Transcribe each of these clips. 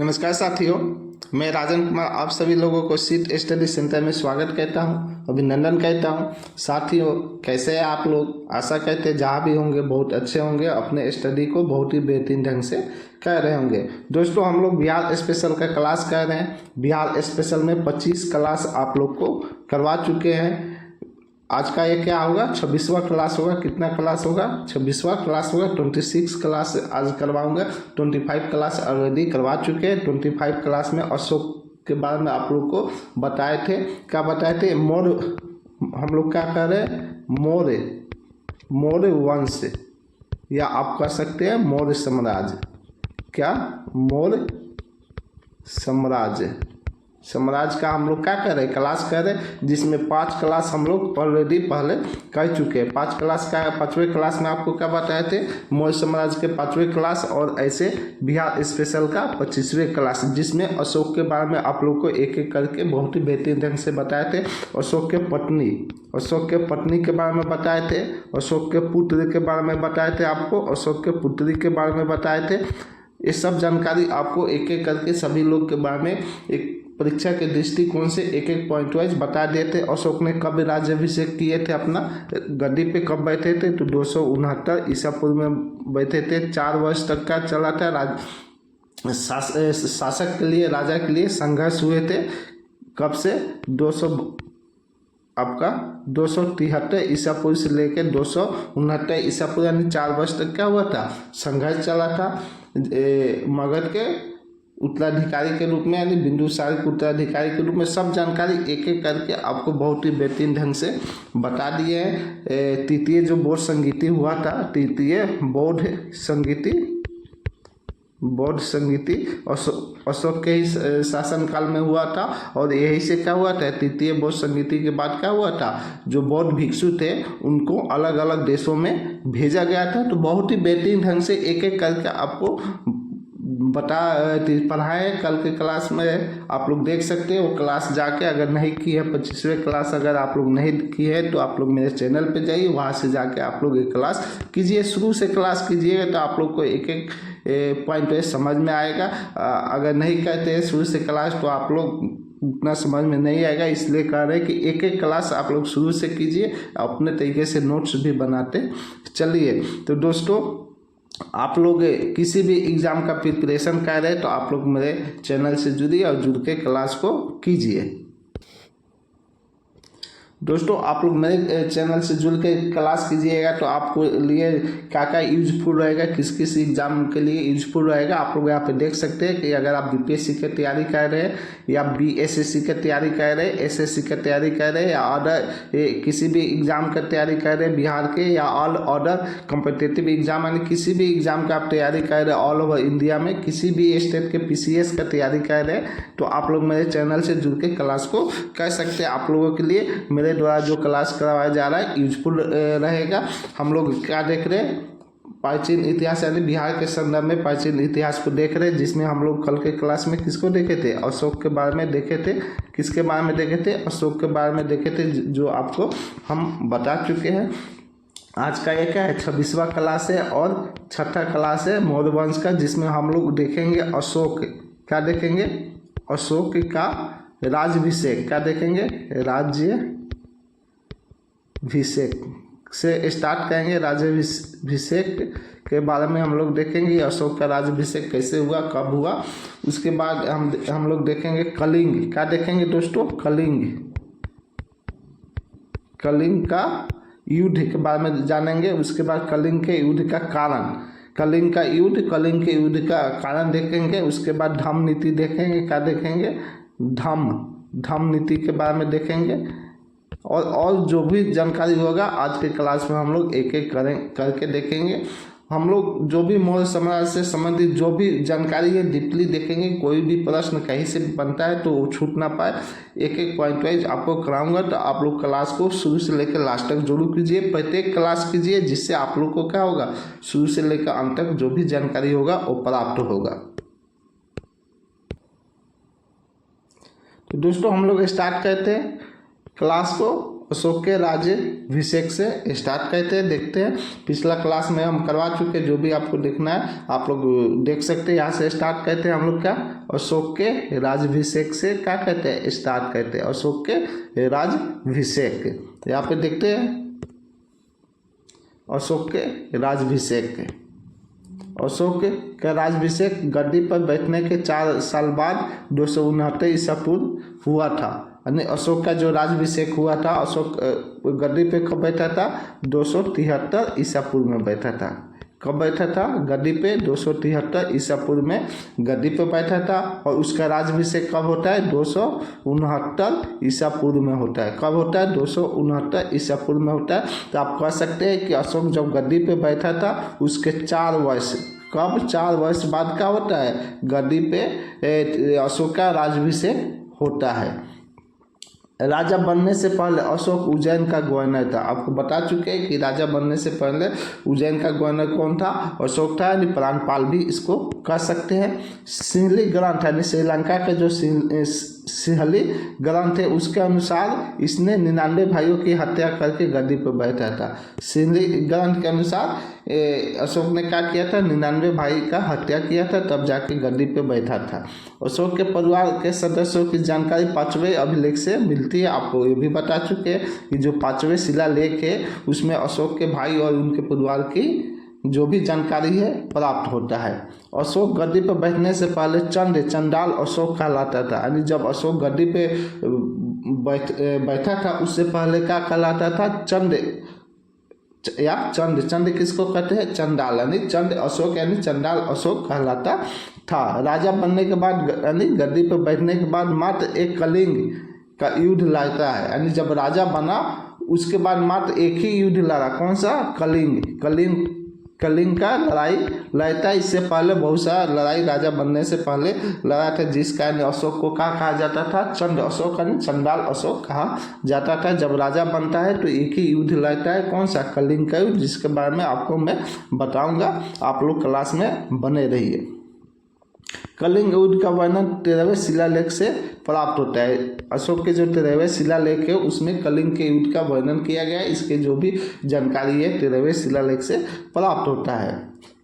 नमस्कार साथियों, मैं राजन कुमार आप सभी लोगों को सीट स्टडी सेंटर में स्वागत कहता हूं, अभिनंदन कहता हूं। साथियों, कैसे हैं आप लोग? आशा करते हैं जहां भी होंगे बहुत अच्छे होंगे, अपने स्टडी को बहुत ही बेहतरीन ढंग से कर रहे होंगे। दोस्तों, हम लोग बिहार स्पेशल का क्लास कर रहे हैं। बिहार स्पेशल में 25 क्लास आप लोग को करवा चुके हैं। आज का ये क्या होगा? 26वां क्लास होगा। कितना क्लास होगा? 26वां क्लास होगा। 26 क्लास आज करवाऊंगा। 25 क्लास ऑलरेडी करवा चुके हैं। 25 क्लास में अशोक के बारे में आप लोग को बताए थे। क्या बताए थे? हम लोग क्या कर रहे हैं? मौर्य वंश, या आप कह सकते हैं मौर्य साम्राज्य। क्या? मौर्य साम्राज्य का हम लोग क्या कर रहे हैं? क्लास कर रहे हैं, जिसमें 5 क्लास हम लोग ऑलरेडी पहले कर चुके हैं। 5 क्लास का 5वें क्लास में आपको क्या बताए थे? मौर्य साम्राज्य के 5वें क्लास, और ऐसे बिहार स्पेशल का 25वें क्लास, जिसमें अशोक के बारे में आप लोग को एक एक करके बहुत ही बेहतरीन ढंग से बताए थे। अशोक के पत्नी के बारे में बताए थे। अशोक के पुत्र के बारे में बताए थे आपको। अशोक के पुत्री के बारे में बताए थे। ये सब जानकारी आपको एक एक करके सभी लोग के बारे में एक परीक्षा के दृष्टिकोण से एक एक पॉइंट वाइज बता देते। अशोक ने कब राज्याभिषेक किए थे? अपना गद्दी पे कब बैठे थे? तो 269 ईसा पूर्व में बैठे थे। 4 वर्ष तक का चला था शासक के लिए, राजा के लिए संघर्ष हुए थे। कब से? 273 ईसा पूर्व से लेकर 269 ईसा पूर्व, यानी 4 वर्ष तक क्या हुआ था? संघर्ष चला था। मगध के उत्तराधिकारी के रूप में, यानी बिंदुसार के उत्तराधिकारी के रूप में सब जानकारी एक एक करके आपको बहुत ही बेहतरीन ढंग से बता दिए हैं। तृतीय जो बौद्ध संगीति हुआ था, तृतीय बौद्ध संगीति अशोक के ही शासनकाल में हुआ था। और यही से क्या हुआ था? तृतीय बौद्ध संगीति के बाद क्या हुआ था? जो बौद्ध भिक्षु थे उनको अलग अलग देशों में भेजा गया था। तो बहुत ही बेहतरीन ढंग से एक एक करके आपको पढ़ाए। कल के क्लास में आप लोग देख सकते हैं, वो क्लास जाके अगर नहीं की है 25वें क्लास अगर आप लोग नहीं की है तो आप लोग मेरे चैनल पे जाइए, वहाँ से जाके आप लोग एक क्लास कीजिए। शुरू से क्लास कीजिएगा तो आप लोग को एक एक पॉइंट समझ में आएगा। अगर नहीं करते हैं शुरू से क्लास तो आप लोग उतना समझ में नहीं आएगा। इसलिए कह रहे हैं कि एक एक क्लास आप लोग शुरू से कीजिए, अपने तरीके से नोट्स भी बनाते चलिए। तो दोस्तों, आप लोग किसी भी एग्ज़ाम का प्रिपरेशन कर रहे हैं तो आप लोग मेरे चैनल से जुड़िए और जुड़ के क्लास को कीजिए। दोस्तों, आप लोग मेरे चैनल से जुड़ के क्लास कीजिएगा तो आपको लिए क्या क्या यूजफुल रहेगा, किस किस एग्ज़ाम के लिए यूजफुल रहेगा। आप लोग यहाँ पे देख सकते हैं कि अगर आप बीपीएससी की तैयारी कर रहे हैं, या बीएसएससी की तैयारी कर रहे हैं, एसएससी की तैयारी कर रहे हैं, या अदर किसी भी एग्ज़ाम की तैयारी कर रहे हैं बिहार के, या ऑल अदर कॉम्पिटिटिव एग्जाम, यानी किसी भी एग्ज़ाम का आप तैयारी कर रहे हैं ऑल ओवर इंडिया में, किसी भी स्टेट के पीसीएस का तैयारी कर रहे हैं, तो आप लोग मेरे चैनल से जुड़ के क्लास को कर सकते हैं। आप लोगों के लिए मेरे द्वारा जो क्लास करवाया जा रहा है यूजफुल रहेगा। हम लोग क्या देख रहे हैं? प्राचीन इतिहास, यानी बिहार के संदर्भ में प्राचीन इतिहास को देख रहे हैं, जिसमें हम लोग कल के क्लास में किसको देखे थे? अशोक के बारे में देखे थे। किसके बारे में देखे थे? अशोक के बारे में देखे थे, जो आपको हम बता चुके हैं। आज का ये क्या है? 26वां क्लास है और 6ठा क्लास है मौर्य वंश का, जिसमें हम लोग देखेंगे अशोक। क्या देखेंगे? अशोक का राज्याभिषेक। क्या देखेंगे? राज्याभिषेक से स्टार्ट करेंगे। राज्याभिषेक के बारे में हम लोग देखेंगे, अशोक का राज्याभिषेक कैसे हुआ, कब हुआ। उसके बाद हम लोग देखेंगे कलिंग। क्या देखेंगे दोस्तों? कलिंग का युद्ध के बारे में जानेंगे। उसके बाद कलिंग के युद्ध का कारण, कलिंग के युद्ध का कारण देखेंगे। उसके बाद धम्म नीति देखेंगे। क्या देखेंगे? धम्म नीति के बारे में देखेंगे। और जो भी जानकारी होगा आज के क्लास में हम लोग एक एक करके देखेंगे। हम लोग जो भी मौर्य साम्राज्य से संबंधित जो भी जानकारी है डीपली देखेंगे। कोई भी प्रश्न कहीं से बनता है तो वो छूट ना पाए, एक एक पॉइंट वाइज आपको कराऊंगा। तो आप लोग क्लास को शुरू से लेकर लास्ट तक जरूर कीजिए, प्रत्येक क्लास कीजिए, जिससे आप लोग को क्या होगा? शुरू से लेकर अंत तक जो भी जानकारी होगा वो प्राप्त होगा। तो दोस्तों, हम लोग स्टार्ट करते हैं क्लास को। अशोक के राज्याभिषेक से स्टार्ट करते हैं। देखते हैं, पिछला क्लास में हम करवा चुके, जो भी आपको देखना है आप लोग देख सकते हैं। यहाँ से स्टार्ट करते हैं हम लोग क्या, अशोक के राज्याभिषेक से क्या कहते हैं, स्टार्ट करते हैं अशोक के राज्याभिषेक। यहाँ पे देखते हैं अशोक के राज्याभिषेक। अशोक का राज्याभिषेक गद्दी पर बैठने के 4 साल बाद 269 ईसा पूर्व हुआ था। यानी अशोक का जो राज्याभिषेक हुआ था, अशोक गद्दी पे कब बैठा था, 273 ईसा पूर्व में बैठा था। कब बैठा था गद्दी पे, 273 ईसा पूर्व में गद्दी पे बैठा था। और उसका राज्याभिषेक कब होता है, 269 ईसा पूर्व में होता है। कब होता है, 269 ईसा पूर्व में होता है। तो आप कह सकते हैं कि अशोक जब गद्दी पे बैठा था उसके 4 वर्ष, कब 4 वर्ष बाद क्या होता है, गद्दी पे अशोक का राज्याभिषेक होता है। राजा बनने से पहले अशोक उज्जैन का गवर्नर था। आपको बता चुके हैं कि राजा बनने से पहले उज्जैन का गवर्नर कौन था, अशोक था। यानी प्राणपाल भी इसको कह सकते हैं। सिंहली ग्रंथ यानी श्रीलंका के जो सिंहली ग्रंथ है उसके अनुसार इसने 99 भाइयों की हत्या करके गद्दी पर बैठा था। सिंहली ग्रंथ के अनुसार अशोक ने क्या किया था, 99 भाई का हत्या किया था, तब जाके गद्दी पे बैठा था। अशोक के परिवार के सदस्यों की जानकारी 5वें अभिलेख से मिलती है। आपको ये भी बता चुके हैं कि जो 5वें शिलालेख है उसमें अशोक के भाई और उनके परिवार की जो भी जानकारी है प्राप्त होता है। अशोक गद्दी पर बैठने से पहले चंडाल अशोक कहलाता था। यानी जब अशोक गद्दी पे बैठा था उससे पहले क्या कहलाता था, चंद किसको कहते हैं, चंडाल। यानी चंद अशोक यानी चंडाल अशोक कहलाता था। राजा बनने के बाद यानी गद्दी पर बैठने के बाद मात्र एक कलिंग का युद्ध लड़ता है। यानी जब राजा बना उसके बाद मात्र एक ही युद्ध लड़ा, कौन सा, कलिंग का लड़ाई लड़ता है। इससे पहले बहुत सारा लड़ाई राजा बनने से पहले लड़ा था, जिस कारण अशोक को क्या कहा जाता था, चंड अशोक यानी चंडाल अशोक कहा जाता था। जब राजा बनता है तो एक ही युद्ध लड़ता है, कौन सा, कलिंग का युद्ध, जिसके बारे में आपको मैं बताऊंगा। आप लोग क्लास में बने रहिए। कलिंग युद्ध का वर्णन 13वें शिलालेख से प्राप्त होता है। अशोक के जो 13वें शिलालेख है उसमें कलिंग के युद्ध का वर्णन किया गया है। इसके जो भी जानकारी है 13वें शिलालेख से प्राप्त होता है।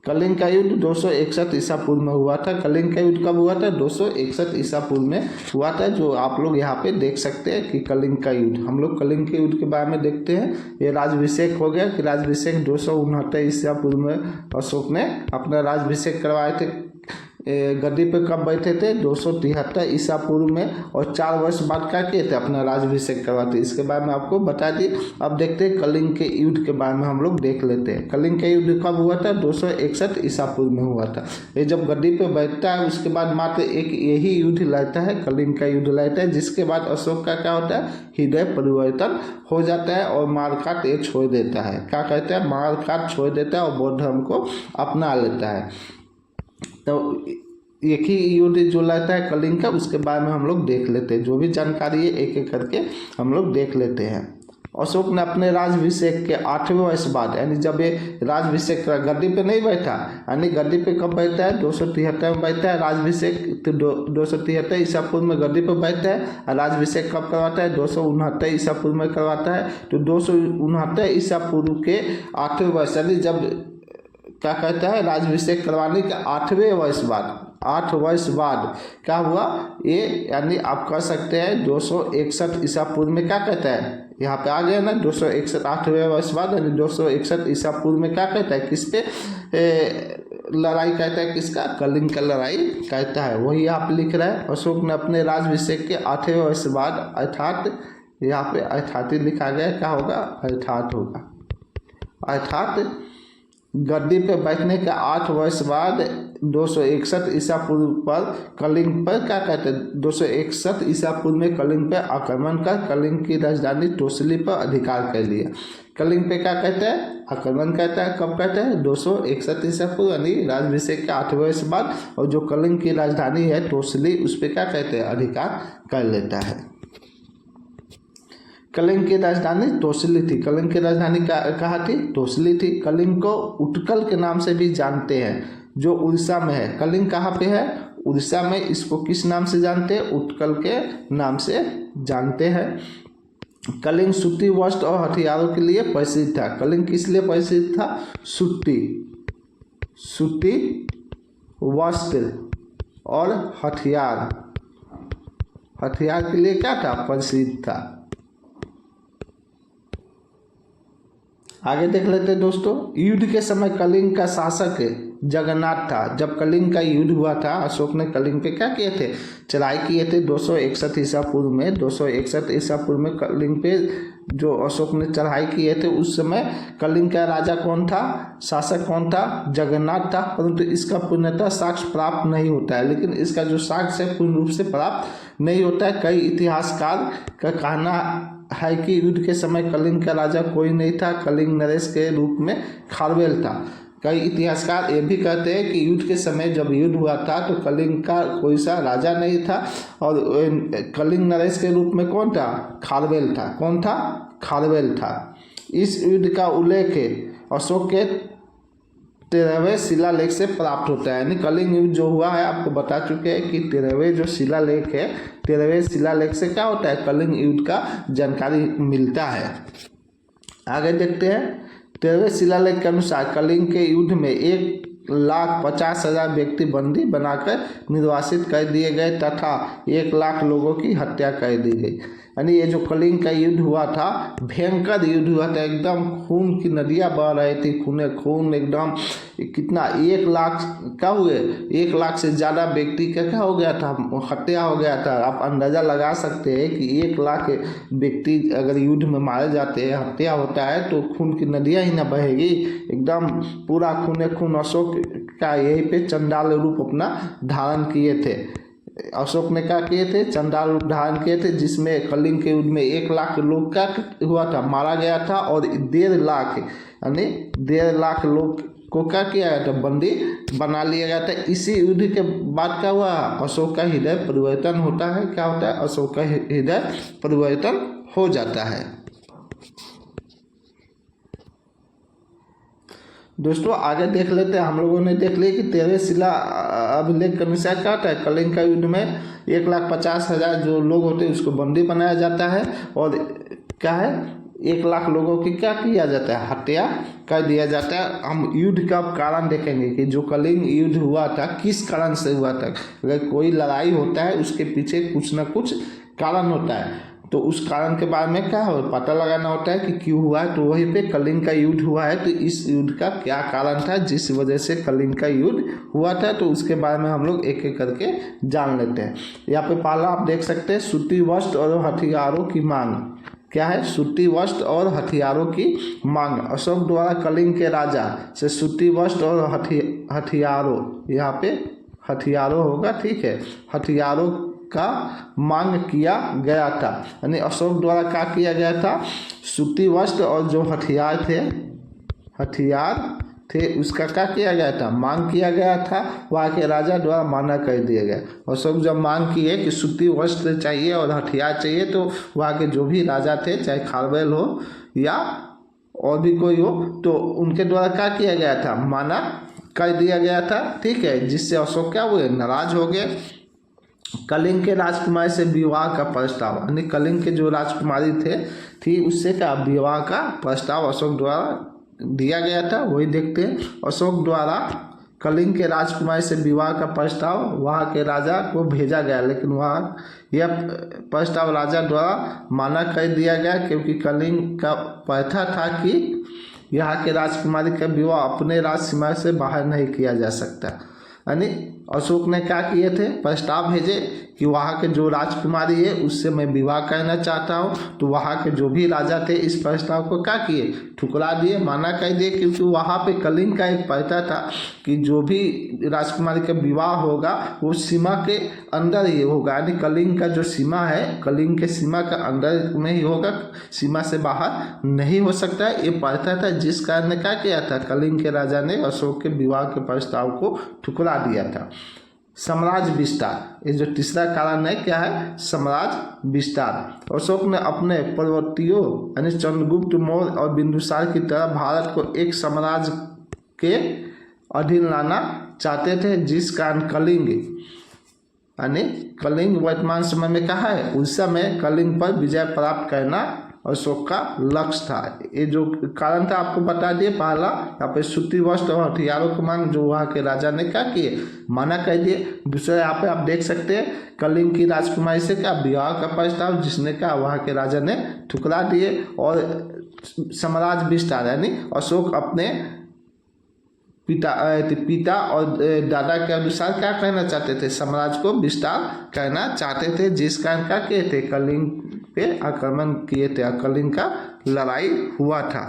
कलिंग का युद्ध 261 ईसा पूर्व में हुआ था। कलिंग का युद्ध कब हुआ था, 261 ईसा पूर्व में हुआ था, जो आप लोग यहाँ पे देख सकते हैं कि कलिंग का युद्ध। हम लोग कलिंग के युद्ध के बारे में देखते हैं। ये राज्याभिषेक हो गया कि राज्याभिषेक 269 ईसा पूर्व में अशोक ने अपना राज्याभिषेक करवाए थे। गद्दी पे कब बैठे थे, 273 ईसा पूर्व में। और 4 वर्ष बाद क्या किए थे, अपना राज्याभिषेक करवाते। इसके बारे में आपको बता दिए। अब देखते हैं कलिंग के युद्ध के बारे में हम लोग देख लेते हैं। कलिंग के युद्ध कब हुआ था, 261 ईसा पूर्व में हुआ था। ये जब गद्दी पे बैठता है उसके बाद मात्र एक यही युद्ध लड़ता है, कलिंग का युद्ध लड़ता है। जिसके बाद अशोक का क्या होता है, हृदय परिवर्तन हो जाता है और मारकाट ये छोड़ देता है। क्या कहते हैं, मारकाट छोड़ देता है और बौद्ध धर्म को अपना लेता है। तो एक ही युद्ध जो लड़ता है कलिंग का, उसके बारे में हम लोग देख लेते हैं। जो भी जानकारी है एक एक करके हम लोग देख लेते हैं। अशोक ने अपने राज्याभिषेक के 8वें वर्ष बाद, यानी जब ये राज्याभिषेक का गद्दी पे नहीं बैठा, यानी गद्दी पे कब बैठता है, 273 में बैठता है। राज्याभिषेक 273 ईसा पूर्व में गद्दी पे बैठता है। राज्याभिषेक कब करवाता है, 269 ईसा पूर्व में करवाता है। तो 269 ईसा पूर्व के 8वें वर्ष, यानी जब क्या कहता है, राज्याभिषेक करवाने के 8वें वर्ष बाद, 8 वर्ष बाद क्या हुआ ये, यानी आप कह सकते हैं 261 ईसा पूर्व में क्या कहता है, यहाँ पे आ गया ना 261, 8वें वर्ष बाद, यानी 261 ईसा पूर्व में क्या कहता है, किस पे लड़ाई कहता है, किसका, कलिंग का लड़ाई कहता है। वही आप लिख रहे हैं। अशोक ने अपने राज्याभिषेक के 8वें वर्ष बाद, अर्थात यहाँ पे अर्थात लिखा गया, क्या होगा, अर्थात होगा, अर्थात गद्दी पे बैठने के 8 वर्ष बाद 261 ईसा पूर्व पर कलिंग पर क्या कहते हैं, 261 ईसा पूर्व में कलिंग पर आक्रमण कर कलिंग की राजधानी तोसली पर अधिकार कर लिया। कलिंग पे क्या कहते हैं, आक्रमण कहता है। कब कहते हैं, 261 ईसा पूर्व, यानी राज्याभिषेक के 8 वर्ष बाद। और जो कलिंग की राजधानी है तोसली, उस पर क्या कहते हैं, अधिकार कर लेता है। कलिंग की राजधानी तोसली थी। कलिंग की राजधानी कहाँ थी, तोसली थी। कलिंग को उत्कल के नाम से भी जानते हैं, जो उड़ीसा में है। कलिंग कहाँ पे है, उड़ीसा में। इसको किस नाम से जानते हैं, उत्कल के नाम से जानते हैं। कलिंग सूती वस्त्र और हथियारों के लिए प्रसिद्ध था। कलिंग किस लिए प्रसिद्ध था? सूती वस्त्र और हथियार के लिए क्या था? प्रसिद्ध था। आगे देख लेते हैं दोस्तों। युद्ध के समय कलिंग का शासक जगन्नाथ था। जब कलिंग का युद्ध हुआ था, अशोक ने कलिंग पे क्या किए थे? चढ़ाई किए थे 261 ईसा पूर्व में। 261 ईसा पूर्व में कलिंग पे जो अशोक ने चढ़ाई किए थे, उस समय कलिंग का राजा कौन था? शासक कौन था? जगन्नाथ था। परंतु इसका पूर्णतः साक्ष्य प्राप्त नहीं होता है। लेकिन इसका जो साक्ष्य है पूर्ण रूप से प्राप्त नहीं होता है। कई इतिहासकार का कहना है कि युद्ध के समय कलिंग का राजा कोई नहीं था, कलिंग नरेश के रूप में खारवेल था। कई इतिहासकार ये भी कहते हैं कि युद्ध के समय जब युद्ध हुआ था तो कलिंग का कोई सा राजा नहीं था और कलिंग नरेश के रूप में कौन था? खारवेल था। कौन था? खारवेल था। इस युद्ध का उल्लेख अशोक के 13वें शिलालेख से प्राप्त होता है। यानी कलिंग युद्ध जो हुआ है, आपको बता चुके हैं कि 13वें जो शिलालेख है, 13वें शिलालेख से क्या होता है? कलिंग युद्ध का जानकारी मिलता है। आगे देखते हैं। 13वें शिलालेख के अनुसार कलिंग के युद्ध में 1,50,000 व्यक्ति बंदी बनाकर निर्वासित कर दिए गए तथा 1,00,000 लोगों की हत्या कर दी गई। यानी ये जो कलिंग का युद्ध हुआ था, भयंकर युद्ध हुआ था। एकदम खून की नदियाँ बह रही थी, खून एकदम कितना 1,00,000 क्या हुए? 1,00,000 से ज़्यादा व्यक्ति का क्या हो गया था? हत्या हो गया था। आप अंदाज़ा लगा सकते हैं कि 1,00,000 व्यक्ति अगर युद्ध में मारे जाते हैं, हत्या होता है, तो खून की नदियाँ ही ना बहेगी। एकदम पूरा खून। अशोक का यहीं पे चंडाल रूप अपना धारण किए थे। अशोक ने क्या किए थे? चंडाल रूप धारण किए थे, जिसमें कलिंग के युद्ध में 1,00,000 लोग का हुआ था, मारा गया था और 1,50,000 यानी 1,50,000 लोग को क्या किया गया था? बंदी बना लिया गया था। इसी युद्ध के बाद क्या हुआ? अशोक का हृदय परिवर्तन होता है। क्या होता है? अशोक का हृदय परिवर्तन हो जाता है। दोस्तों आगे देख लेते हैं। हम लोगों ने देख लिया कि 13वें शिला अभिलेख के अनुसार क्या होता है? कलिंग का युद्ध में 1,50,000 जो लोग होते हैं उसको बंदी बनाया जाता है और क्या है? 1,00,000 लोगों की क्या किया जाता है? हत्या कर दिया जाता है। हम युद्ध का कारण देखेंगे कि जो कलिंग युद्ध हुआ था किस कारण से हुआ था। अगर कोई लड़ाई होता है उसके पीछे कुछ न कुछ कारण होता है, तो उस कारण के बारे में क्या हो पता लगाना होता है कि क्यों हुआ है। तो वहीं पे कलिंग का युद्ध हुआ है, तो इस युद्ध का क्या कारण था जिस वजह से कलिंग का युद्ध हुआ था, तो उसके बारे में हम लोग एक एक करके जान लेते हैं। यहाँ पे पहला आप देख सकते हैं, सूती वस्त्र और हथियारों की मांग। क्या है? सूती वस्त्र और हथियारों की मांग। अशोक द्वारा कलिंग के राजा से सूती वस्त्र और हथियारों, यहाँ पे हथियारों होगा, ठीक है, हथियारों का मांग किया गया था। यानी अशोक द्वारा क्या किया गया था? सूती वस्त्र और जो हथियार थे उसका क्या किया गया था? मांग किया गया था। वहाँ के राजा द्वारा माना कर दिया गया। अशोक जब मांग किए कि सूती वस्त्र चाहिए और हथियार चाहिए, तो वहाँ के जो भी राजा थे, चाहे खारवेल हो या और भी कोई हो, तो उनके द्वारा क्या किया गया था? माना कर दिया गया था, ठीक है। जिससे अशोक क्या हुए? नाराज हो गए। कलिंग के राजकुमारी से विवाह का प्रस्ताव, यानी कलिंग के जो राजकुमारी थी उससे क्या विवाह का प्रस्ताव अशोक द्वारा दिया गया था। वही देखते हैं। अशोक द्वारा कलिंग के राजकुमारी से विवाह का प्रस्ताव वहाँ के राजा को भेजा गया, लेकिन वहाँ यह प्रस्ताव राजा द्वारा माना कर दिया गया, क्योंकि कलिंग का प्रथा था कि यहाँ के राजकुमारी का विवाह अपने राज सीमा से बाहर नहीं किया जा सकता। यानी अशोक ने क्या किए थे? प्रस्ताव भेजे कि वहाँ के जो राजकुमारी है उससे मैं विवाह करना चाहता हूँ। तो वहाँ के जो भी राजा थे इस प्रस्ताव को क्या किए? ठुकरा दिए, माना कर दिए, क्योंकि वहाँ पे कलिंग का एक प्रथा था कि जो भी राजकुमारी का विवाह होगा वो सीमा के अंदर ही होगा। यानी कलिंग का जो सीमा है, कलिंग के सीमा का अंदर में ही होगा, सीमा से बाहर नहीं हो सकता है। ये प्रथा था, जिस कारण ने क्या किया था? कलिंग के राजा ने अशोक के विवाह के प्रस्ताव को ठुकरा दिया था। साम्राज्य विस्तार, ये जो तीसरा कारण है, क्या है? साम्राज्य विस्तार। अशोक ने अपने परवर्तियों यानी चंद्रगुप्त मौर्य और बिंदुसार की तरह भारत को एक साम्राज्य के अधीन लाना चाहते थे, जिस कारण कलिंग यानी कलिंग वर्तमान समय में कहा है, उस समय कलिंग पर विजय प्राप्त करना अशोक का लक्ष्य था। ये जो कारण था आपको बता दिए। पहला, यहाँ पे सूती वस्त्र और हथियारों की मांग जो वहाँ के राजा ने क्या किए, मना कर दिए। दूसरा यहाँ पे आप देख सकते हैं कलिंग की राजकुमारी से क्या विवाह का प्रस्ताव, जिसने क्या वहाँ के राजा ने ठुकरा दिए। और साम्राज्य विस्तार यानी अशोक अपने पिता और दादा के अनुसार क्या कहना चाहते थे, साम्राज्य को विस्तार करना चाहते थे, जिस कारण क्या किए थे, कलिंग पे आक्रमण किए थे। कलिंग का लड़ाई हुआ था।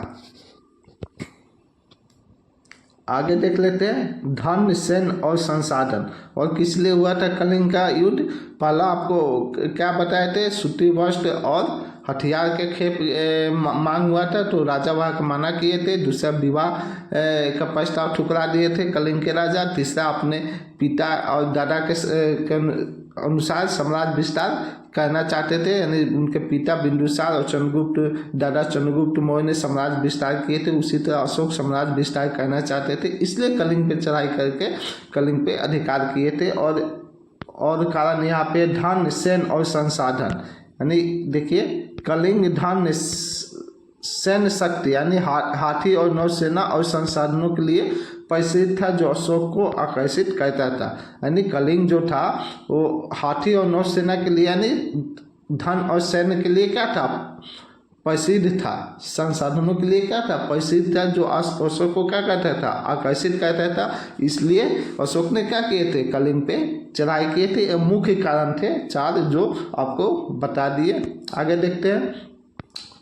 आगे देख लेते हैं धन, सैन्य और संसाधन। और किस लिए हुआ था कलिंग का युद्ध। पहला आपको क्या बताए थे, सूती वस्त्र और हथियार के खेप मांग हुआ था, तो राजा वहाँ का मना किए थे। दूसरा, विवाह का प्रस्ताव ठुकरा दिए थे कलिंग के राजा। तीसरा, अपने पिता और दादा के अनुसार साम्राज्य विस्तार करना चाहते थे, यानी उनके पिता बिंदुसार और चंद्रगुप्त, दादा चंद्रगुप्त मौर्य ने साम्राज्य विस्तार किए थे। उसी तरह अशोक साम्राज्य विस्तार करना चाहते थे, इसलिए कलिंग पे चढ़ाई करके कलिंग पे अधिकार किए थे। और कारण यहाँ पे धन, सैन्य और संसाधन, यानी देखिए कलिंग धन, सैन्य शक्ति यानी हाथी और नौसेना और संसाधनों के लिए प्रसिद्ध था, जो अशोक को आकर्षित करता था। यानी कलिंग जो था वो हाथी और नौसेना के लिए यानी धन और सैन्य के लिए क्या था, प्रसिद्ध था। संसाधनों के लिए क्या था, प्रसिद्ध था, जो अशोक को क्या करता था, आकर्षित करता था। इसलिए अशोक ने क्या किए थे, कलिंग पे चढ़ाई किए थे। ये मुख्य कारण थे 4 जो आपको बता दिए। आगे देखते हैं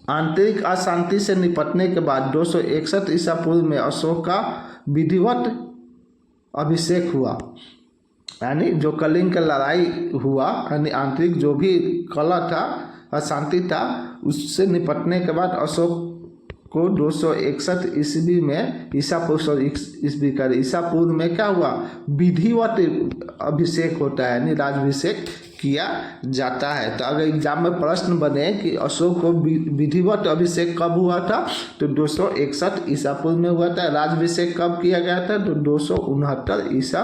आंतरिक अशांति से निपटने के बाद 261 ईसा पूर्व में अशोक का विधिवत अभिषेक हुआ। यानी जो कलिंग का लड़ाई हुआ, यानी आंतरिक जो भी कलह था, अशांति था, उससे निपटने के बाद अशोक को 261 ईस्वी में ईसा पूर्व में क्या हुआ, विधिवत अभिषेक होता है, यानी राजाभिषेक किया जाता है। तो अगर एग्जाम में प्रश्न बने कि अशोक को विधिवत अभिषेक कब हुआ था, तो 261 ईसा पूर्व में हुआ था। राजाभिषेक कब किया गया था, तो 269 ईसा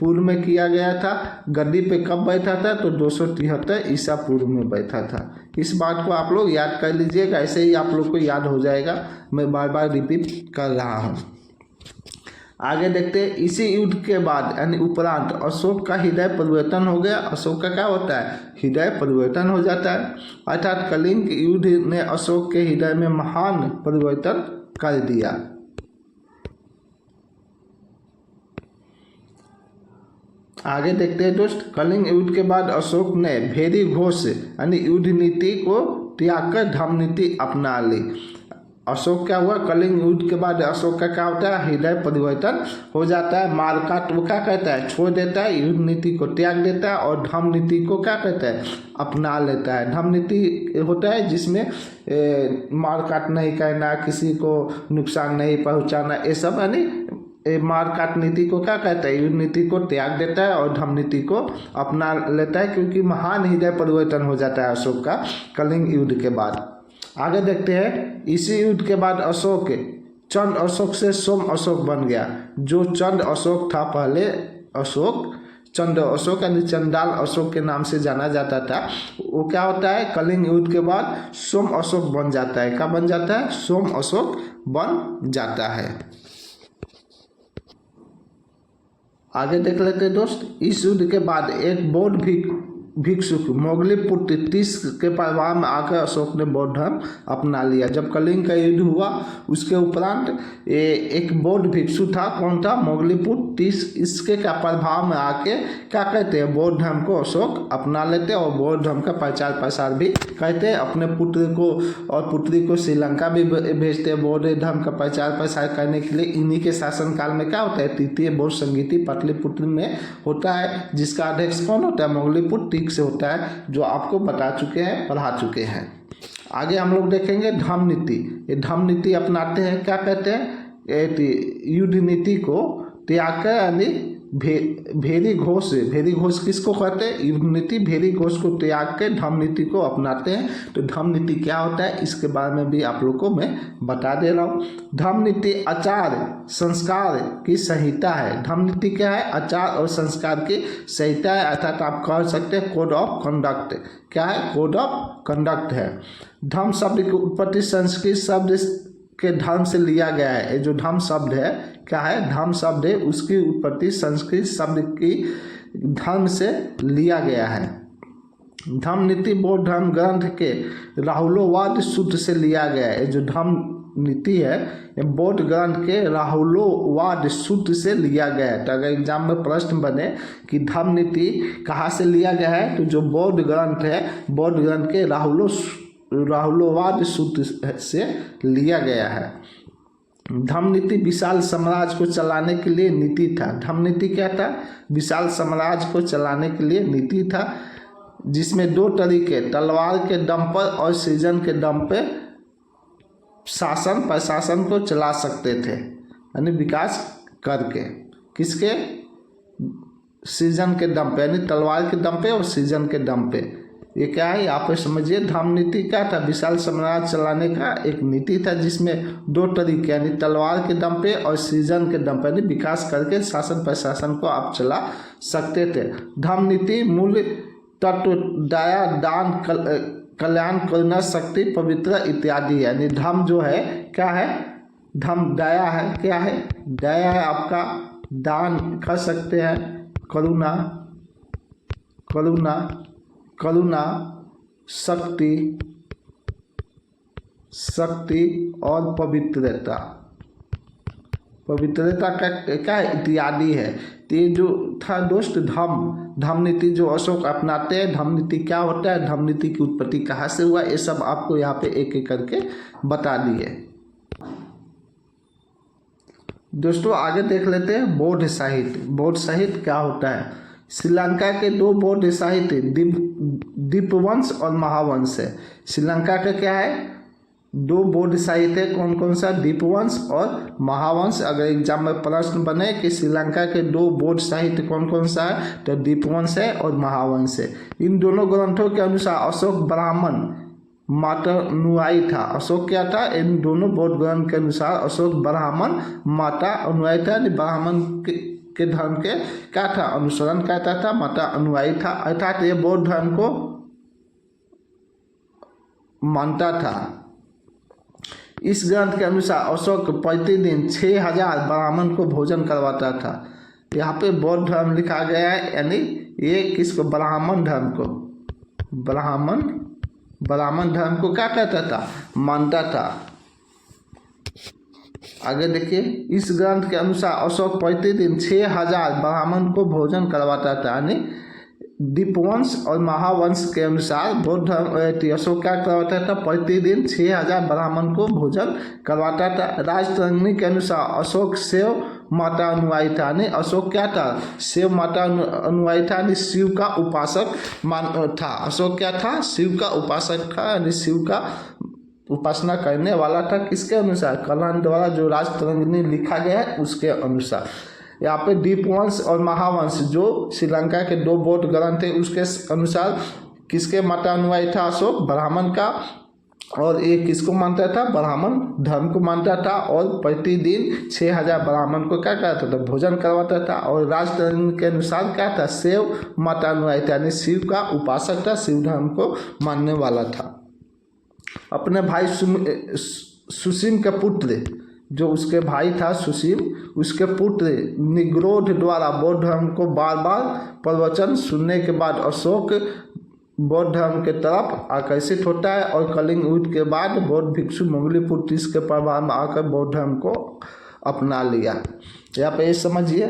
पूर्व में किया गया था। गद्दी पे कब बैठा था, तो 273 ईसा पूर्व में बैठा था। इस बात को आप लोग याद कर लीजिएगा, ऐसे ही आप लोग को याद हो जाएगा, मैं बार बार रिपीट कर रहा हूँ। आगे देखते हैं इसी युद्ध के बाद यानी उपरांत अशोक का हृदय परिवर्तन हो गया। अशोक का क्या होता है, हृदय परिवर्तन हो जाता है, अर्थात कलिंग युद्ध ने अशोक के हृदय में महान परिवर्तन कर दिया। आगे देखते हैं दोस्त, कलिंग युद्ध के बाद अशोक ने भेरी घोष यानी युद्ध नीति को त्याग कर धर्म नीति अपना ली। अशोक क्या हुआ, कलिंग युद्ध के बाद अशोक का क्या होता है, हृदय परिवर्तन हो जाता है। मारकाट वो क्या कहता है, छोड़ देता है, युद्ध नीति को त्याग देता है और धर्म नीति को क्या कहता है, अपना लेता है। धर्म नीति होता है जिसमें मारकाट नहीं करना, किसी को नुकसान नहीं पहुंचाना, ये सब यानी मारकाट नीति को क्या कहता है, युद्ध नीति को त्याग देता है और धर्म नीति को अपना लेता है, क्योंकि महान हृदय परिवर्तन हो जाता है अशोक का कलिंग युद्ध के बाद। आगे देखते हैं इसी युद्ध के बाद अशोक चंद अशोक से सोम अशोक बन गया। जो चंद अशोक था पहले, अशोक चंद अशोक यानी चंडाल अशोक के नाम से जाना जाता था, वो क्या होता है, कलिंग युद्ध के बाद सोम अशोक बन जाता है। क्या बन जाता है, सोम अशोक बन जाता है। आगे देख लेते हैं दोस्त, इस युद्ध के बाद एक बौद्ध भिक्षुक मोगलीपुत्र तीस के प्रभाव में आकर अशोक ने बौद्ध धर्म अपना लिया। जब कलिंग का युद्ध हुआ उसके उपरांत एक बौद्ध भिक्षु था, कौन था, मोगलीपुत्र तीस, इसके क्या प्रभाव में आके क्या कहते हैं, बौद्ध धर्म को अशोक अपना लेते और बौद्ध धर्म का प्रचार प्रसार भी करते हैं। अपने पुत्र को और पुत्री को श्रीलंका भी भेजते हैं बौद्ध धर्म का प्रचार प्रसार करने के लिए। इन्हीं के शासनकाल में क्या होता है, तृतीय बौद्ध संगीति पाटलिपुत्र में होता है, जिसका अध्यक्ष कौन होता है, मोगलीपुत्र से होता है, जो आपको बता चुके हैं, पढ़ा चुके हैं। आगे हम लोग देखेंगे धर्म नीति। ये धर्म नीति अपनाते हैं, क्या कहते हैं, युद्ध नीति को त्याग कर यानी भेरी घोष किसको कहते हैं? युद्ध नीति भेरी घोष को त्याग के धम्म नीति को अपनाते हैं। तो धम्म नीति क्या होता है इसके बारे में भी आप लोग को मैं बता दे रहा हूँ। धम्म नीति आचार संस्कार की संहिता है। धम्म नीति क्या है? आचार और संस्कार की संहिता है, अर्थात आप कह सकते हैं कोड ऑफ कंडक्ट। क्या है? कोड ऑफ कंडक्ट है। धम्म शब्द की उत्पत्ति संस्कृत शब्द के धर्म से लिया गया है। ये जो धम्म शब्द है क्या है? धम्म शब्द है, उसकी उत्पत्ति संस्कृत शब्द की धर्म से लिया गया है। धम्म नीति बौद्ध धर्म ग्रंथ के राहुलोवाद सूत्र से लिया गया है। जो धम्म नीति है ये बौद्ध ग्रंथ के राहुलोवाद सूत्र से लिया गया है। तो अगर एग्जाम में प्रश्न बने कि धम्म नीति कहाँ से लिया गया है, तो जो बौद्ध ग्रंथ है बौद्ध ग्रंथ के राहुलोवाद सूत्र से लिया गया है। धम्म नीति विशाल साम्राज्य को चलाने के लिए नीति था। धम्म नीति क्या था? विशाल साम्राज्य को चलाने के लिए नीति था, जिसमें दो तरीके, तलवार के दम पर और सृजन के दम पे शासन प्रशासन को चला सकते थे, यानी विकास करके। किसके? सृजन के दम पे, यानी तलवार के दम पे और सृजन के दम पे। ये क्या है यहाँ पे समझिए। धम्म नीति क्या था? विशाल साम्राज्य चलाने का एक नीति था, जिसमें दो तरीके, यानी तलवार के दम पे और सृजन के दम पे, यानी विकास करके शासन प्रशासन को आप चला सकते थे। धम्म नीति मूल तत्व दया दान कल्याण करुणा शक्ति पवित्र इत्यादि, यानी धम्म जो है क्या है? धम्म दया है। क्या है? दया है आपका, दान कर सकते हैं, करुणा करुणा करुणा शक्ति और पवित्रता का क्या इत्यादि है। तो ये जो था दोस्त धम्म नीति जो अशोक अपनाते हैं, धम्म नीति क्या होता है, धम्म नीति की उत्पत्ति कहाँ से हुआ, ये सब आपको यहाँ पे एक एक करके बता दिए। दोस्तों आगे देख लेते हैं बौद्ध साहित्य। बौद्ध साहित्य क्या होता है? श्रीलंका के दो बौद्ध साहित्य दीपवंश और महावंश है। श्रीलंका का क्या है? दो बौद्ध साहित्य, कौन कौन सा? दीपवंश और महावंश। अगर एग्जाम में प्रश्न बने कि श्रीलंका के दो बौद्ध साहित्य कौन कौन सा है, तो दीपवंश है और महावंश है। इन दोनों ग्रंथों के अनुसार अशोक ब्राह्मण माता अनुयायी था। अशोक क्या था? इन दोनों बौद्ध ग्रंथ के अनुसार अशोक ब्राह्मण माता अनुयायी था, ब्राह्मण के धर्म के क्या था? अनुसरण करता था, माता अनुयायी था, अर्थात ये बौद्ध धर्म को मानता था। इस ग्रंथ के अनुसार अशोक प्रतिदिन 6000 ब्राह्मण को भोजन करवाता था। यहाँ पे बौद्ध धर्म लिखा गया है, यानी ये किसको? ब्राह्मण धर्म को, ब्राह्मण धर्म को क्या कहता था? मानता था। आगे देखिए, इस ग्रंथ के अनुसार अशोक प्रतिदिन 6000 ब्राह्मण को भोजन करवाता था, यानी दीपवंश और महावंश के अनुसार बौद्ध धर्म अशोक क्या करवाता था? प्रतिदिन 6000 ब्राह्मण को भोजन करवाता था। राजतरंगिणी के अनुसार अशोक शिव माता अनुयायी था, यानी अशोक क्या था? शिव माता अनुयायी था, यानी शिव का उपासक था। अशोक क्या था? शिव का उपासक था, यानी शिव का उपासना करने वाला था। किसके अनुसार? कलान द्वारा जो राजतरंगिणी लिखा गया है उसके अनुसार। यहाँ पे दीपवंश और महावंश जो श्रीलंका के दो बौद्ध ग्रंथ थे उसके अनुसार किसके माता अनुयायी था? अशोक ब्राह्मण का। और ये किसको मानता था? ब्राह्मण धर्म को मानता था, और प्रतिदिन 6000 ब्राह्मण को क्या करता था? भोजन करवाता था। और राजतरंगिणी के अनुसार क्या था? शिव माता अनुयायी था, यानी शिव का उपासक था, शिव धर्म को मानने वाला था। अपने भाई सुसीम के पुत्र, जो उसके भाई था सुसीम, उसके पुत्र निग्रोध द्वारा बौद्ध धर्म को बार बार प्रवचन सुनने के बाद अशोक बौद्ध धर्म के तरफ आकर्षित होता है, और कलिंग युद्ध के बाद बौद्ध भिक्षु मंगलीपुत्र के प्रभाव में आकर बौद्ध धर्म को अपना लिया। यहाँ पे ये समझिए,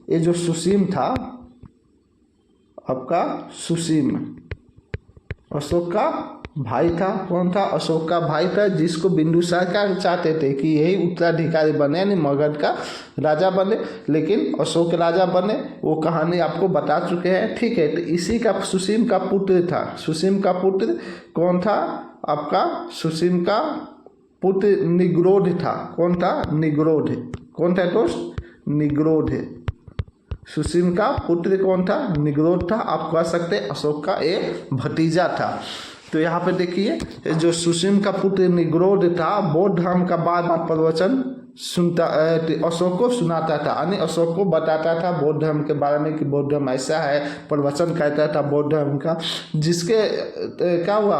ये जो सुसीम था आपका, सुसीम अशोक का भाई था। कौन था? अशोक का भाई था, जिसको बिंदुसार क्या चाहते थे कि यही उत्तराधिकारी बने, यानी मगध का राजा बने, लेकिन अशोक राजा बने। वो कहानी आपको बता चुके हैं, ठीक है। तो इसी का सुसीम का पुत्र था। सुसीम का पुत्र कौन था? आपका सुसीम का पुत्र निग्रोध था। कौन था? निग्रोध। कौन था दोस्त? निग्रोध। सुसीम का पुत्र कौन था? निग्रोध था। आप कह सकते अशोक का एक भतीजा था। तो यहाँ पे देखिए, जो सुसीम का पुत्र निग्रोध था, बौद्ध धर्म का बार बार प्रवचन सुनता, अशोक को सुनाता था, यानी अशोक को बताता था बौद्ध धर्म के बारे में कि बौद्ध धर्म ऐसा है, प्रवचन कहता था बौद्ध धर्म का। जिसके क्या हुआ,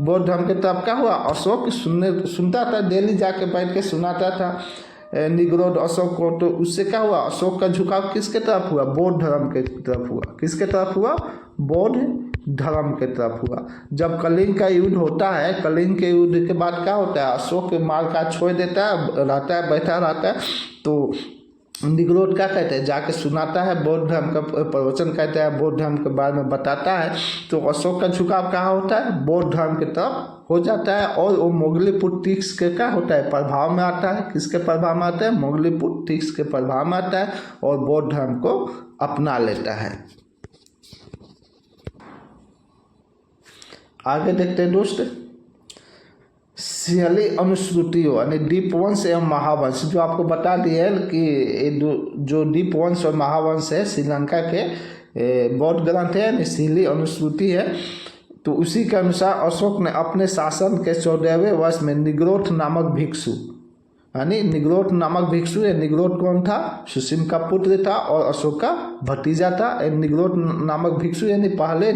बौद्ध धर्म के तब क्या हुआ, अशोक सुनता था, डेली जाके बैठ के सुनाता था निग्रोध अशोक को। तो उससे क्या हुआ, अशोक का झुकाव किसके तरफ हुआ? बौद्ध धर्म के तरफ हुआ। किसके तरफ हुआ? बौद्ध धर्म के तरफ हुआ। जब कलिंग का युद्ध होता है, कलिंग के युद्ध के बाद क्या होता है, अशोक मार का छोड़ देता है, रहता है, बैठा रहता है। तो निग्रोध क्या कहते हैं, जाके सुनाता है, बौद्ध धर्म का प्रवचन कहता है, बौद्ध धर्म के बारे में बताता है। तो अशोक का झुकाव कहाँ होता है? बौद्ध धर्म की तरफ हो जाता है। और वो मोगलीपुत्र टिक्स के क्या होता है, प्रभाव में आता है। किसके प्रभाव में आता है? मोगलीपुत्र टिक्स के प्रभाव में आता है और बौद्ध धर्म को अपना लेता है। आगे देखते हैं दोस्त, सिंहली अनुश्रुतियों यानी दीपवंश एवं महावंश, जो आपको बता दिया है कि जो दीपवंश और महावंश है श्रीलंका के बौद्ध ग्रंथ है, यानी सिंहली अनुश्रुति है। तो उसी के अनुसार अशोक ने अपने शासन के 14वें वर्ष में निग्रोध नामक भिक्षु, यानी निग्रोध नामक भिक्षु, ये निग्रोध कौन था? सुसीम का पुत्र था और अशोक का भतीजा था। निग्रोध नामक भिक्षु यानी पहले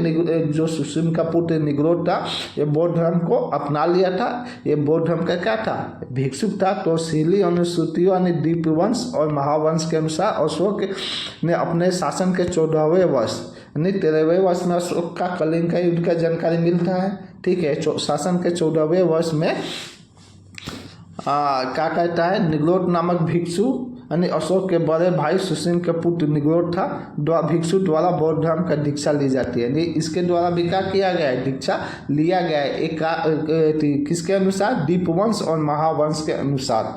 जो सुसीम का पुत्र निग्रोध था, ये बौद्ध धर्म को अपना लिया था। ये बौद्ध धर्म का क्या था? भिक्षुक था। तो सिंहली अनुसूतियों यानी दीपवंश और महावंश के अनुसार अशोक ने अपने शासन के 14वें वर्ष यानी 13वें वर्ष में अशोक का कलिंग का युद्ध का जानकारी मिलता है। ठीक है, शासन के 14वें वर्ष में क्या कहता है, निग्रोध नामक भिक्षु यानी अशोक के बड़े भाई सुसीम के पुत्र निग्रोध था, भिक्षु द्वारा बौद्ध धर्म का दीक्षा ली जाती है। इसके द्वारा भी क्या किया गया है? दीक्षा लिया गया है। एक किसके अनुसार? दीपवंश और महावंश के अनुसार।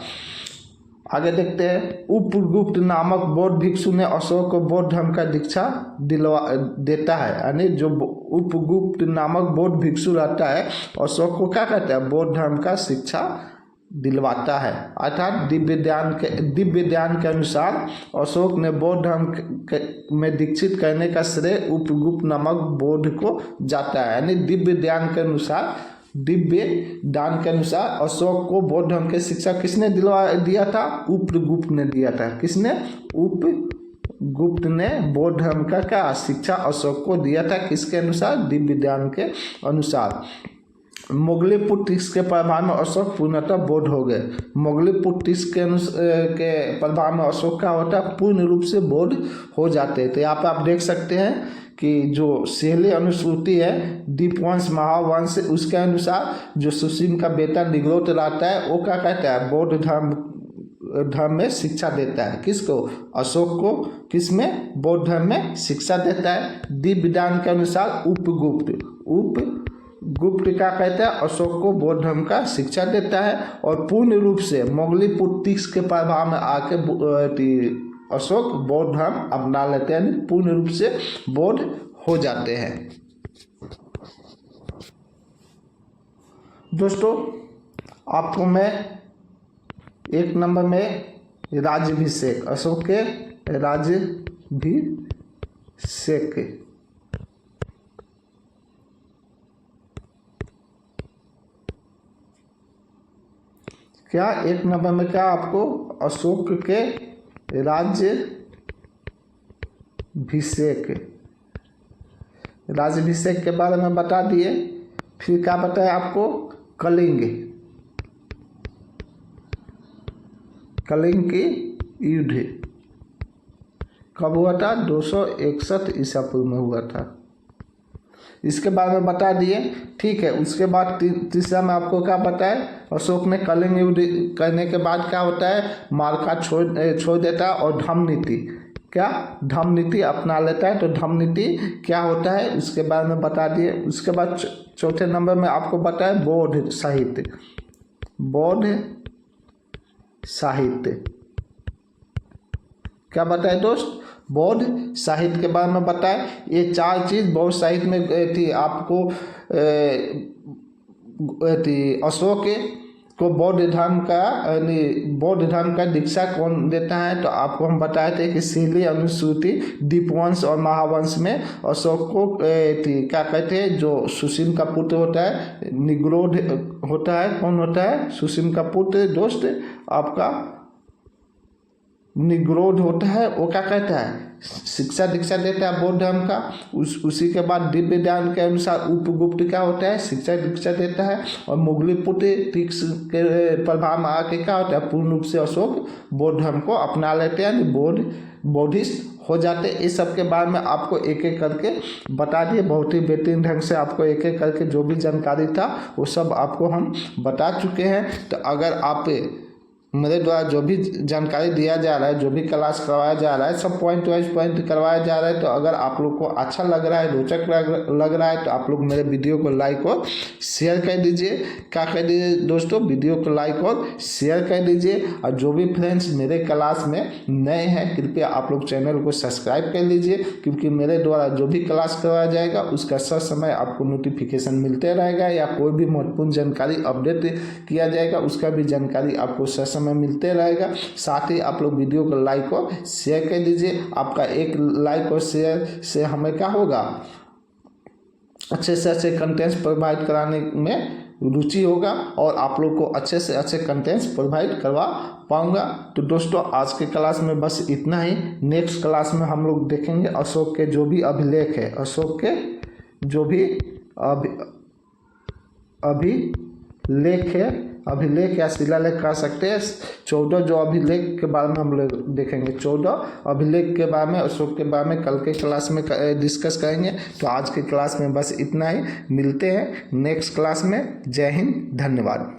आगे देखते हैं, उपगुप्त नामक बौद्ध भिक्षु ने अशोक को बौद्ध धर्म का दीक्षा देता है। यानी जो उपगुप्त नामक बौद्ध भिक्षु रहता है, अशोक को क्या कहता है? बौद्ध धर्म का शिक्षा दिलवाता है। अर्थात दिव्य ज्ञान के अनुसार अशोक ने बौद्ध धर्म में दीक्षित करने का श्रेय उपगुप्त नामक बौद्ध को जाता है। यानी दिव्य ज्ञान के अनुसार अशोक को बौद्ध धर्म की शिक्षा किसने दिया था? उपगुप्त ने दिया था। किसने? उपगुप्त ने बौद्ध धर्म का क्या शिक्षा अशोक को दिया था। किसके अनुसार? दिव्य ज्ञान के अनुसार। मोगलीपुत्र टिक्स के प्रभाव में अशोक पूर्णतः बौद्ध हो गए। मोगलीपुत्र टिक्स के प्रभाव में अशोक का होता है पूर्ण रूप से बौद्ध हो जाते थे। यहाँ पर आप देख सकते हैं कि जो सिंहली अनुश्रुति है, दीपवंश महावंश, उसके अनुसार जो सुसीम का बेटा निग्रोध रहता है, वो क्या कहता है? बौद्ध धर्म में शिक्षा देता है। किसको? अशोक को। किस में? बौद्ध धर्म में शिक्षा देता है। दिव्य ज्ञान के अनुसार उपगुप्त क्या कहता है? अशोक को बौद्ध धर्म का शिक्षा देता है और पूर्ण रूप से मोगलीपुत्र टिक्स के प्रभाव में आके अशोक बौद्ध धर्म अपना लेते हैं, पूर्ण रूप से बौद्ध हो जाते हैं। दोस्तों, आपको मैं 1 नंबर में राज्याभिषेक, अशोक के राज्याभिषेक, क्या 1 नंबर में क्या आपको अशोक के राज्याभिषेक के बारे में बता दिए। फिर क्या बताया आपको? कलिंग की युद्ध कब हुआ था? 261 ईसा पूर्व में हुआ था। इसके बारे में बता दिए। ठीक है, उसके बाद तीसरा में आपको क्या बताया? अशोक ने कलिंग युद्ध करने के बाद क्या होता है? मारका छोड़ देता है और धम्म नीति अपना लेता है। तो धम्म नीति क्या होता है, उसके बारे में बता दिए। उसके बाद चौथे नंबर में आपको बताया बौद्ध साहित्य क्या बताए दोस्त? बौद्ध साहित्य के बारे में बताए। ये 4 चीज़ बौद्ध साहित्य में थी। आपको अशोक को बौद्ध धर्म का दीक्षा कौन देता है? तो आपको हम बताए थे कि शीली, अनुसूति, दीपवंश और महावंश में अशोक को क्या कहते हैं, जो सुसीम का पुत्र होता है, निग्रोध होता है। कौन होता है? सुसीम का पुत्र दोस्त आपका निग्रोध होता है। वो क्या कहता है? शिक्षा दीक्षा देता है बौद्ध धर्म का। उसी के बाद दिव्य ज्ञान के अनुसार उपगुप्त क्या होता है? शिक्षा दीक्षा देता है। और मुगली पुत्र तीक्ष के प्रभाव में आके क्या होता है? पूर्ण रूप से अशोक बौद्ध धर्म को अपना लेते हैं, बौद्धिस्ट हो जाते। इस सब के बारे में आपको एक एक करके बता दिए, बहुत ही बेहतरीन ढंग से आपको एक एक करके जो भी जानकारी था वो सब आपको हम बता चुके हैं। तो अगर आप मेरे द्वारा जो भी जानकारी दिया जा रहा है, जो भी क्लास करवाया जा रहा है, सब पॉइंट वाइज पॉइंट करवाया जा रहा है। तो अगर आप लोग को अच्छा लग रहा है, रोचक लग रहा है, तो आप लोग मेरे वीडियो को लाइक और शेयर कर दीजिए। क्या कर दीजिए दोस्तों? वीडियो को लाइक और शेयर कर दीजिए। और जो भी फ्रेंड्स मेरे क्लास में नए हैं, कृपया आप लोग चैनल को सब्सक्राइब कर लीजिए, क्योंकि मेरे द्वारा जो भी क्लास करवाया जाएगा उसका सर समय आपको नोटिफिकेशन मिलते रहेगा, या कोई भी महत्वपूर्ण जानकारी अपडेट किया जाएगा उसका भी जानकारी आपको सर समय मिलते रहेगा। साथ ही आप लोग वीडियो को लाइक और शेयर कर दीजिए। आपका एक लाइक और शेयर से हमें क्या होगा? अच्छे से अच्छे कंटेंट्स प्रोवाइड कराने में रुचि होगा और आप लोग को अच्छे से अच्छे कंटेंट्स प्रोवाइड करवा पाऊंगा। तो दोस्तों आज के क्लास में बस इतना ही। नेक्स्ट क्लास में हम लोग देखेंगे अशोक के जो भी अभिलेख है, अशोक के जो भी अभिलेख या शिलालेख कह सकते हैं, 14 जो अभिलेख के बारे में हम लोग देखेंगे। 14 अभिलेख के बारे में, अशोक के बारे में कल के क्लास में डिस्कस करेंगे। तो आज के क्लास में बस इतना ही। मिलते हैं नेक्स्ट क्लास में। जय हिंद, धन्यवाद।